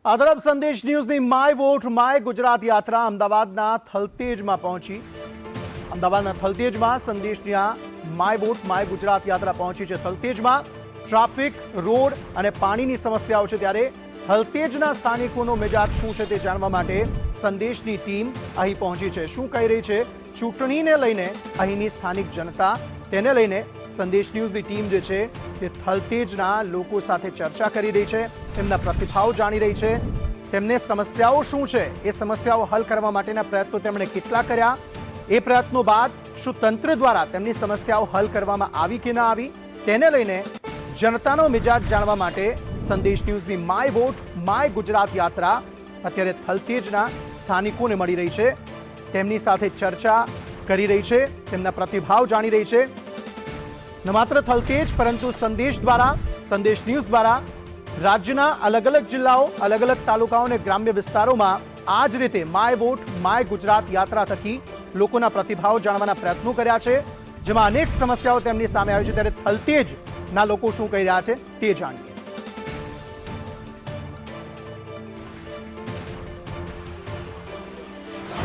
આ તરફ સંદેશ ન્યૂઝની માય વોટ માય ગુજરાત યાત્રા અમદાવાદના થલતેજમાં પહોંચી। અમદાવાદના થલતેજમાં સંદેશની આ માય વોટ માય ગુજરાત યાત્રા પહોંચી છે। થલતેજમાં ટ્રાફિક, રોડ અને પાણીની સમસ્યાઓ છે, ત્યારે થલતેજના સ્થાનિકોનો મિજાજ શું છે તે જાણવા માટે સંદેશની ટીમ અહીં પહોંચી છે। શું કહી રહી છે ચૂંટણીને લઈને અહીંની સ્થાનિક જનતા, તેને લઈને સંદેશ ન્યૂઝની ટીમ જે છે તે થલતેજના લોકો સાથે ચર્ચા કરી રહી છે, તેમના પ્રતિભાવ જાણી રહી છે, તેમને સમસ્યાઓ શું છે, એ સમસ્યાઓ હલ કરવા માટેના પ્રયત્નો તેમણે કેટલા કર્યા, એ પ્રયત્નો બાદ શું તંત્ર દ્વારા તેમની સમસ્યાઓ હલ કરવામાં આવી કે ના આવી, તેને લઈને જનતાનો મિજાજ જાણવા માટે સંદેશ ન્યૂઝની માય વોટ માય ગુજરાત યાત્રા અત્યારે થલતેજના સ્થાનિકોને મળી રહી છે, તેમની સાથે ચર્ચા કરી રહી છે, તેમના પ્રતિભાવ જાણી રહી છે। ન માત્ર થલતેજ પરંતુ સંદેશ ન્યૂઝ દ્વારા રાજ્યના અલગ અલગ જિલ્લાઓ, અલગ અલગ તાલુકાઓ અને ગ્રામ્ય વિસ્તારોમાં આ જ રીતે માય વોટ માય ગુજરાત યાત્રા થકી લોકોના પ્રતિભાવ જાણવાના પ્રયત્નો કર્યા છે, જેમાં અનેક સમસ્યાઓ તેમની સામે આવી છે। ત્યારે થલતેજના લોકો શું કહી રહ્યા છે તે જાણીએ।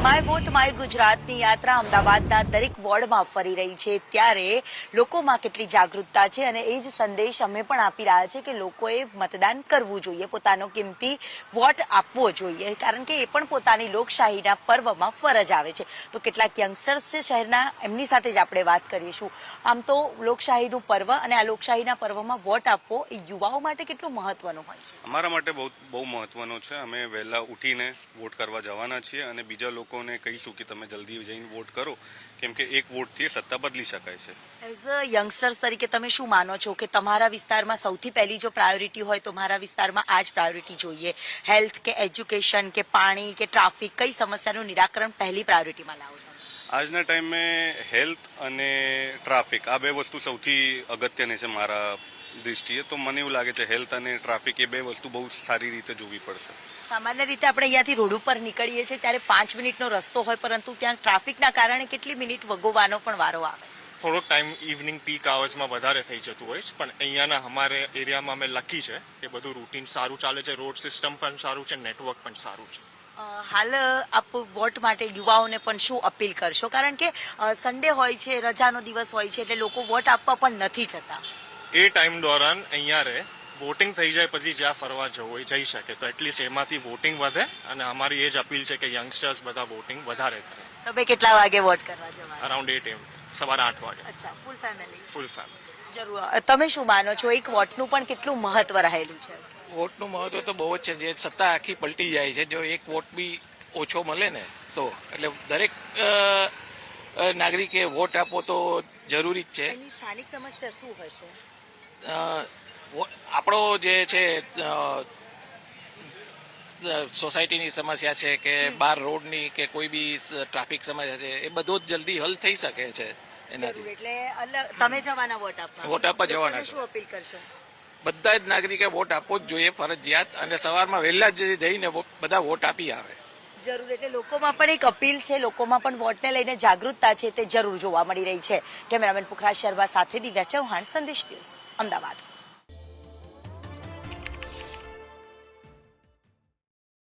માય વોટ માય ગુજરાતની યાત્રા અમદાવાદના દરેક વોર્ડમાં ફરી રહી છે, ત્યારે લોકોમાં કેટલી જાગૃતતા છે અને એ જ સંદેશ અમે પણ આપી રહ્યા છે કે લોકોએ મતદાન કરવું જોઈએ, પોતાનો કિંમતી વોટ આપવો જોઈએ, કારણ કે એ પણ પોતાની લોકશાહીના પર્વમાં ફરજ આવે છે। તો કેટલાક યંગસ્ટર્સ છે શહેરના, એમની સાથે જ આપણે વાત કરીશું। આમ તો લોકશાહીનું પર્વ અને આ લોકશાહીના પર્વમાં વોટ આપવો એ યુવાઓ માટે કેટલું મહત્વનું હોય છે? અમારા માટે બહુ મહત્વનું છે। અમે વહેલા ઉઠીને વોટ કરવા જવાના છીએ અને બીજા લોકોને કહીશું કે તમે જલ્દી જઈને વોટ કરો, કેમ કે એક વોટથી સત્તા બદલી શકાય છે। એઝ અ યંગસ્ટર્સ તરીકે તમે શું માનો છો કે તમારા વિસ્તારમાં સૌથી પહેલી જો પ્રાયોરિટી હોય તો મારા વિસ્તારમાં આ જ પ્રાયોરિટી જોઈએ? હેલ્થ કે એજ્યુકેશન કે પાણી કે ટ્રાફિક, કઈ સમસ્યાનું નિરાકરણ પહેલી પ્રાયોરિટીમાં લાવો તમે? આજના ટાઈમે હેલ્થ અને ટ્રાફિક આ બે વસ્તુ સૌથી અગત્યની છે મારા દૃષ્ટિએ। તો મને એવું લાગે છે હેલ્થ અને ટ્રાફિક એ બે વસ્તુ બહુ સારી રીતે જોવી પડશે। સામાન્ય રીતે આપણે અહીંયાથી રોડ ઉપર નીકળીએ છીએ ત્યારે 5 મિનિટનો રસ્તો હોય, પરંતુ ત્યાં ટ્રાફિકના કારણે કેટલી મિનિટ વગોવાનો પણ વારો આવે છે। થોડોક ટાઈમ ઇવનિંગ પીક અવર્સમાં વધારે થઈ જતું હોય છે, પણ અહીંયાના અમારે એરિયામાં અમે લકી છે કે બધું રૂટીન સારું ચાલે છે, રોડ સિસ્ટમ પણ સારું છે, નેટવર્ક પણ સારું છે। હાલ આપ વોટ માટે યુવાઓને પણ શું અપીલ કરશો? કારણ કે સન્ડે હોય છે, રજાનો દિવસ હોય છે, એટલે લોકો વોટ આપવા પણ નથી જતા। એ ટાઈમ દોરાન અહીંયા વોટિંગ થઈ જાય પછી જ્યાં ફરવા જવું હોય જઈ શકે, તો એટલીસ્ટ એમાંથી વોટિંગ વધે અને અમારી એ જ અપીલ છે કે યંગસ્ટર્સ બધા વોટિંગ વધારે કરે। તમે કેટલા વાગે વોટ કરવા જવાના? અરાઉન્ડ 8 AM, સવારે 8 વાગે। અચ્છા, ફૂલ ફેમિલી? Full family. જરૂર। તમે શું માનો છો, એક વોટનું પણ કેટલું મહત્વ રહેલું છે? વોટનું મહત્વ તો બહુ જ છે, જે સત્તા આખી પલટી જાય છે। જો એક વોટ બી ઓછો મળે ને તો એટલે દરેક નાગરિકે વોટ આપવો તો જરૂરી જ છે। એની સ્થાનિક સમસ્યા શું હશે? આપણો જે છે સોસાયટીની સમસ્યા છે કે બાર રોડની કે કોઈ બી ટ્રાફિક સમસ્યા છે, એ બધું જ જલ્દી હલ થઈ શકે છે એનાથી। એટલે તમે જવાના વોટ આપવા? વોટ આપવા જવાના છે। શું અપીલ કરશો? બધા જ નાગરિકે વોટ આપવો જ જોઈએ, ફરજિયાત, અને સવારમાં વહેલા જ જઈને બધા વોટ આપી આવે। જરૂર। એટલે લોકોમાં પણ એક અપીલ છે, લોકોમાં પણ વોટને લઈને જાગૃતતા છે, તે જરૂર જોવા મળી રહી છે। કેમેરામેન પુખરાજ શર્મા સાથે દિવ્યા ચૌહાણ, સંદેશ ન્યૂઝ, અમદાવાદ।